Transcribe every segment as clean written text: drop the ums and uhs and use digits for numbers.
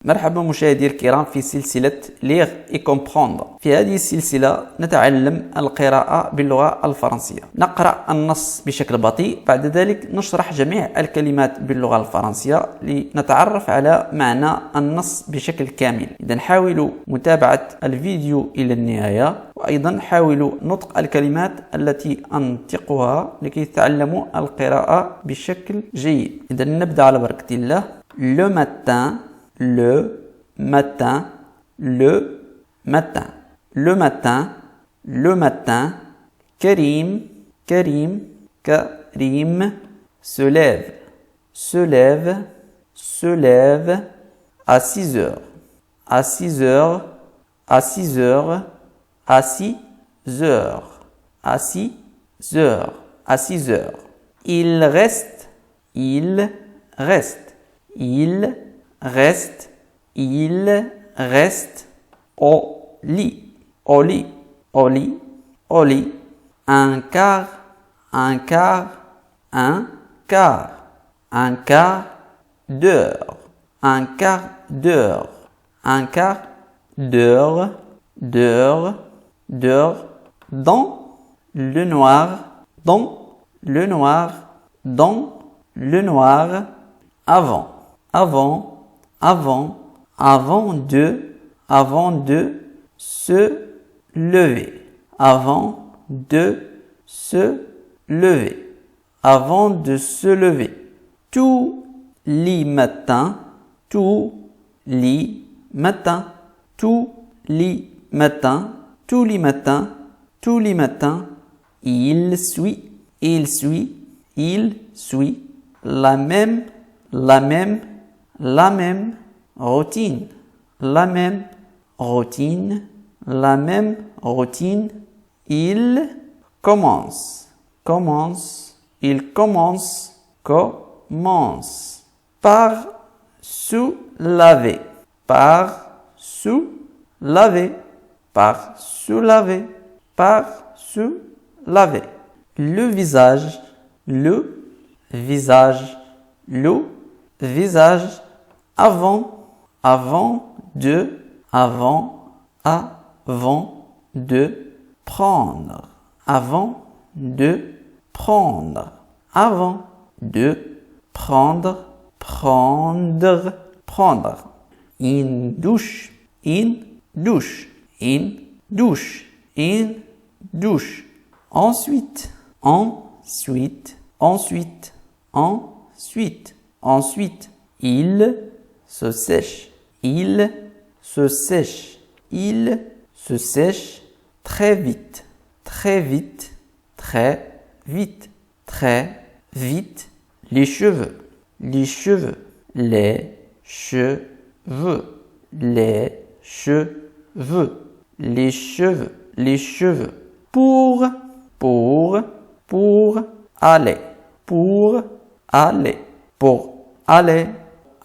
مرحبا مشاهدي الكرام في سلسلة ليغ اي كومبروندر. في هذه السلسلة نتعلم القراءة باللغة الفرنسية. نقرأ النص بشكل بطيء، بعد ذلك نشرح جميع الكلمات باللغة الفرنسية لنتعرف على معنى النص بشكل كامل. إذا حاولوا متابعة الفيديو إلى النهاية، وأيضا حاولوا نطق الكلمات التي أنطقها لكي تتعلموا القراءة بشكل جيد. إذا نبدأ على بركة الله. Le matin, le matin, le matin, le matin, le matin, Karim, Karim, Karim se lève, se lève, se lève à 6 heures, à 6 heures, à 6 heures, à 6 heures, à 6 heures, à 6 heures. Il reste, il reste, il reste, il reste au lit, au lit, au lit, au lit. Un quart, un quart, un quart, un quart d'heure, un quart d'heure, un quart d'heure, d'heure, d'heure, dans le noir, dans le noir, dans le noir, avant, avant, avant, avant de se lever, avant de se lever, avant de se lever. Tous les matins, tous les matins, tous les matins, tous les matins, tous les matins, il suit la même routine, la même routine, la même routine. Il commence par se laver, par se laver, par se laver, par se laver. Le visage, le visage, le visage, avant de prendre, avant de prendre, avant de prendre, prendre. Une douche, une douche, une douche, une douche. Ensuite, ensuite, ensuite, ensuite, ensuite, il se sèche, il se sèche, il se sèche très vite, très vite, très vite, très vite. Les cheveux, les cheveux, les cheveux, les cheveux, les cheveux, les cheveux. Pour aller, pour aller, pour aller,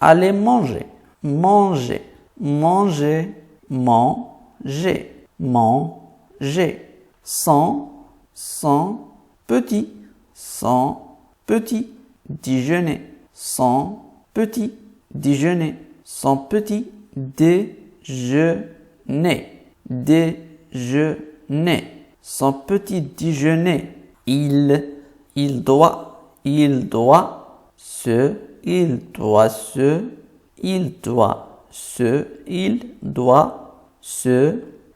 aller manger, manger, manger, manger, manger, sans petit déjeuner, sans petit déjeuner, sans petit déjeuner, déjeuner, sans petit déjeuner. Il doit se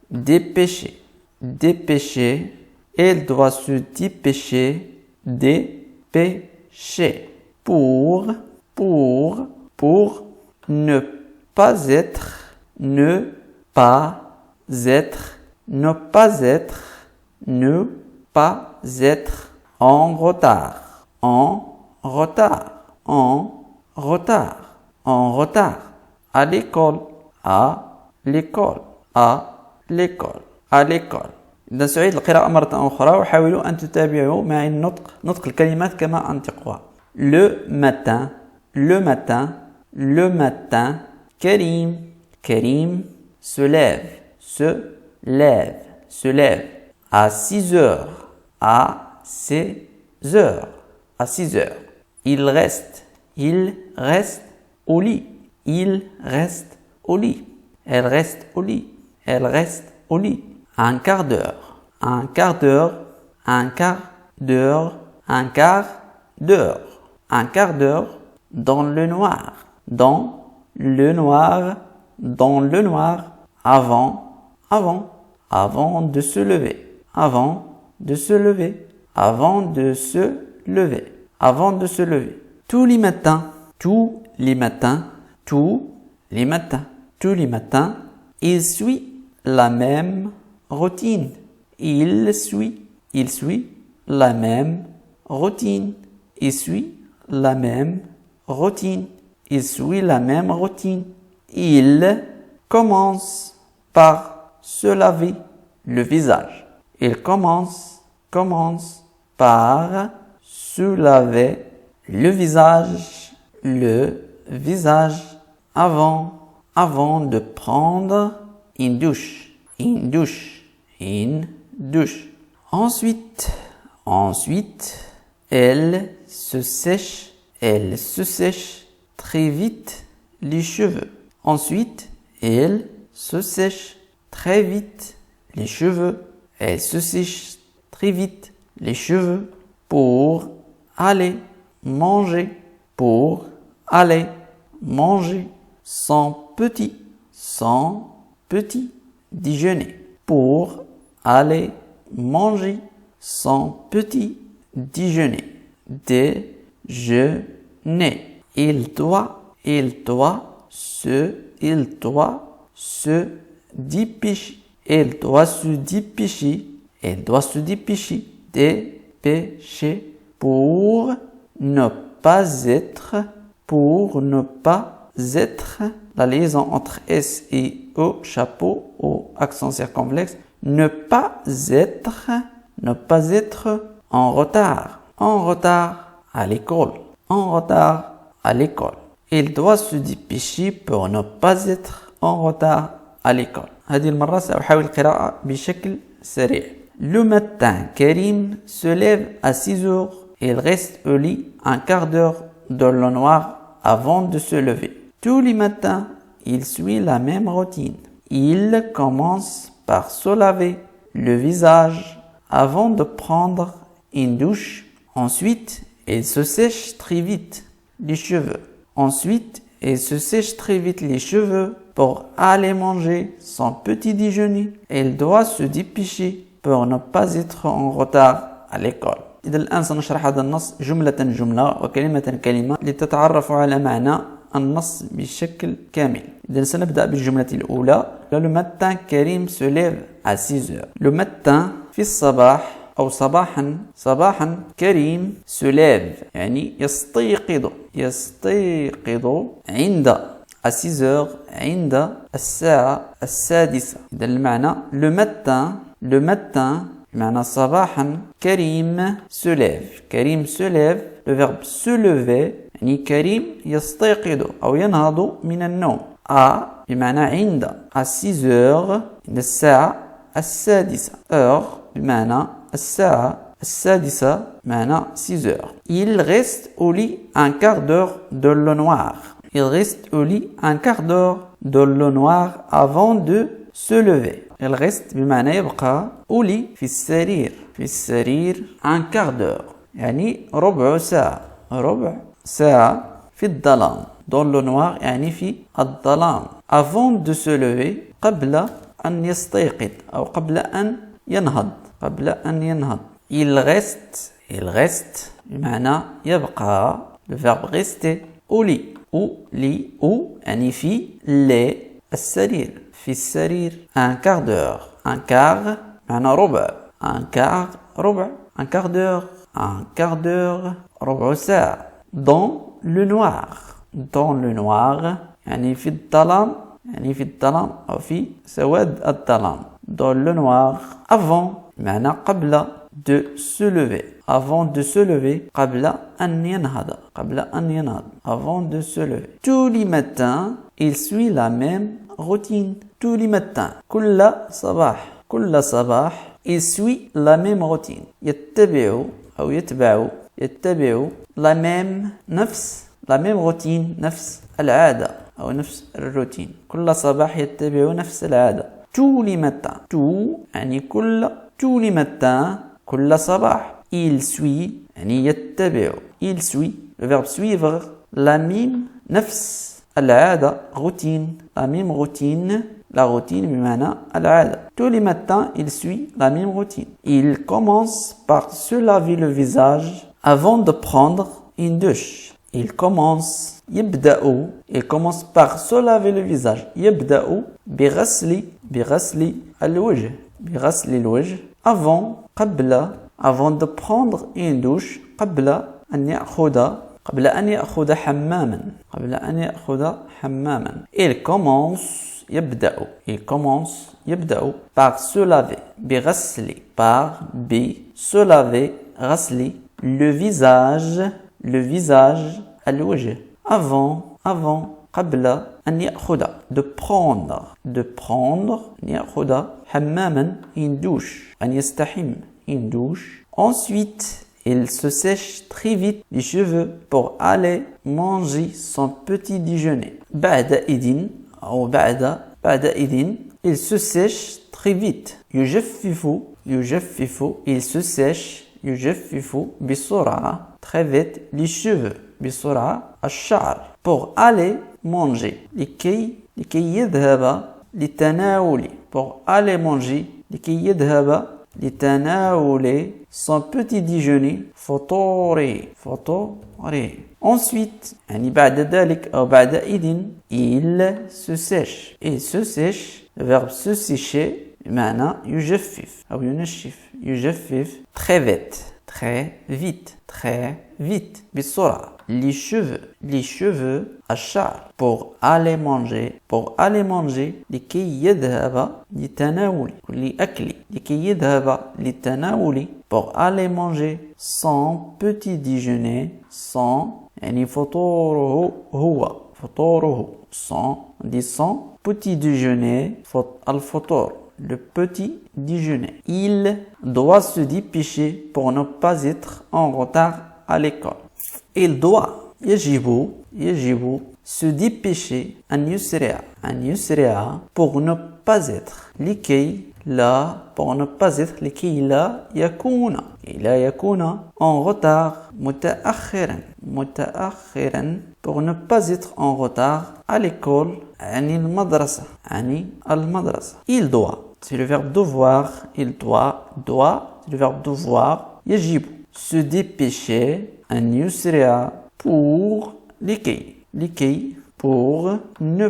dépêcher, dépêcher. Elle doit se dépêcher, dépêcher. Pour ne pas être, ne pas être, ne pas être, ne pas être en retard, en retard, en retard, en retard. À l'école, à l'école, à l'école, à l'école. إذا سعيد القراءة مرة أخرى، وحاولوا أن تتابعوا معي نطق الكلمات كما أنطقها. Le matin, le matin, le matin, Karim, Karim se lève, se lève, se lève. À 6 heures, à 6 heures, à 6 heures. Il reste au lit, il reste au lit. Elle reste au lit. Elle reste au lit. Un quart d'heure. Un quart d'heure. Un quart d'heure. Un quart d'heure. Un quart d'heure dans le noir. Dans le noir. Dans le noir. Avant de se lever. Avant de se lever. Avant de se lever. Avant de se lever. Tous les matins. Tous les matins. Tous les matins. Tous les matins. Il suit la même routine. Il suit la même routine. Il suit la même routine. Il suit la même routine. Il commence par se laver le visage. Il commence par se laver le visage avant de prendre une douche. Ensuite, elle se sèche très vite les cheveux. Ensuite, elle se sèche très vite les cheveux. Elle se sèche très vite les cheveux pour aller manger son petit déjeuner. Pour aller manger son petit déjeuner. Déjeuner. Il doit se dépêcher. Il doit se dépêcher. Dépêcher pour ne pas être, la liaison entre S et O, chapeau, ou accent circonflexe, ne pas être en retard à l'école. Il doit se dépêcher pour ne pas être en retard à l'école. هذه المرة سأحاول القراءة بشكل سريع. Le matin, Karim se lève à 6 heures. Il reste au lit un quart d'heure dans le noir avant de se lever. Tous les matins, il suit la même routine. Il commence par se laver le visage avant de prendre une douche. Ensuite, il se sèche très vite les cheveux. Pour aller manger son petit déjeuner. Il doit se dépêcher pour ne pas être en retard à l'école. إذا الآن سنشرح هذا النص جملة وكلمة كلمة لتتعرفوا على معنى النص بشكل كامل. إذا سنبدأ بالجملة الأولى. Le matin, Karim se lève à 6 heures. Le matin في الصباح أو صباحا كريم se lève يعني يستيقظ عند à 6 heures عند الساعة 6. إذا المعنى le matin بمعنى صباحا كريم se lève. le verbe se lever يعني كريم يستيقظ أو ينهض من النوم. بمعنى عند à 6 heures عند الساعة 6. heure بمعنى الساعة 6 بمعنى 6 heures. Il reste au lit un quart d'heure dans le noir. Il reste au lit un quart d'heure dans le noir avant de se lever. Il reste بمعنى يبقى au lit في السرير un quart d'heure يعني ربع ساعة في الظلام. dans le noir يعني في الظلام. avant de se lever قبل أن يستيقظ أو قبل أن ينهض. il reste بمعنى يبقى le verbe rester au lit يعني في السرير un quart d'heure. un quart معنى ربع. un quart d'heure ربع ساعة. dans le noir يعني في الظلام أو في سواد الظلام. dans le noir. avant معنى قبل de se lever. قبل أن ينهض. avant de se lever. tous les matins il suit la même routine. tous les matins كل صباح il suit la même routine. يتبع la même routine. نفس العادة. أو نفس الروتين. كل صباح يتبع نفس العادة. tous les matins. tout يعني كل. tous les matins كل صباح. il suit يعني يتبع. il suit le verbe suivre la même نفس العادة routine. la même routine. la routine بمعنى العادة. tous les matins il suit la même routine. il commence par se laver le visage avant de prendre une douche. il commence يبدأ. il commence par se laver le visage. يبدأ بغسل الوجه. بغسل الوجه avant قبل avant de prendre une douche. قبل أن يأخذ حماما. il commence يبدأ par se laver. بغسل se laver غسل le visage الوجه avant قبل أن يأخذ de prendre أن يأخذ حماما une douche أن يستحم une douche. ensuite il se sèche très vite les cheveux pour aller manger son petit déjeuner. بعدئذ أو بعدئذ il se sèche très vite. يجفف il se sèche يجفف بسرعة très vite les cheveux. بسرعة الشعر pour aller manger. لكي يذهب لتناول pour aller manger. لكي يذهب لتناول son petit déjeuner. فطوري ensuite يعني بعد ذلك أو بعدئذ il se sèche. le verbe se sécher بمعنى يجفف أو ينشف. يجفف très vite بسرعة. les cheveux الشعر pour aller manger لكي يذهب لتناول كل أكل. لكي يذهب لتناول pour aller manger son petit déjeuner. son يعني فطوره son petit déjeuner. الفطور le petit déjeuner. il doit se dépêcher pour ne pas être en retard à l'école. il doit يجب se dépêcher أن يسرع pour ne pas être لكي لا يكون en retard. متأخرا pour ne pas être en retard à l'école. عن المدرسة il doit c'est le verbe devoir. il doit c'est le verbe devoir. يجب se dépêcher أن يسرع pour لكي pour ne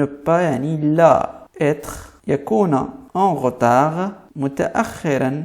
pas يعني لا être. يكون en retard متأخرا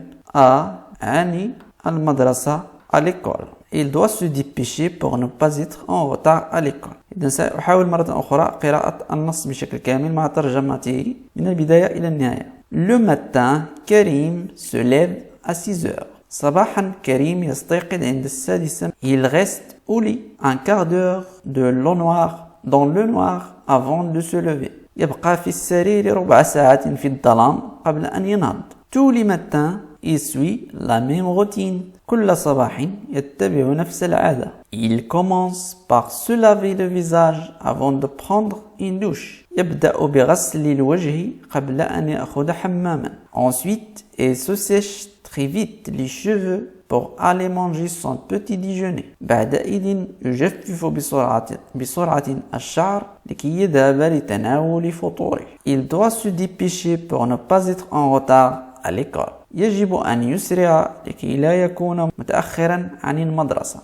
عن المدرسة à l'école. il doit se dépêcher pour ne pas être en retard à l'école. إذن سأحاول مرة أخرى قراءة النص بشكل كامل مع ترجمته من البداية إلى النهاية. le matin كريم se lève à 6 heures. صباحا كريم يستيقظ عند 6. il reste au lit un quart d'heure dans le noir avant de se lever. يبقى في السرير ربع ساعة في الظلام قبل أن ينهض. tous les matins il suit la même routine. كل صباح يتبع نفس العادة. il commence par se laver le visage avant de prendre une douche. يبدأ بغسل الوجه قبل أن يأخذ حماما. ensuite il se sèche très vite les cheveux pour aller manger son petit déjeuner. بعدئذ يجفف بسرعة الشعر لكي يذهب لتناول فطوره. il doit se dépêcher pour ne pas être en retard à l'école. يجب أن يسرع لكي لا يكون متأخرا عن المدرسة.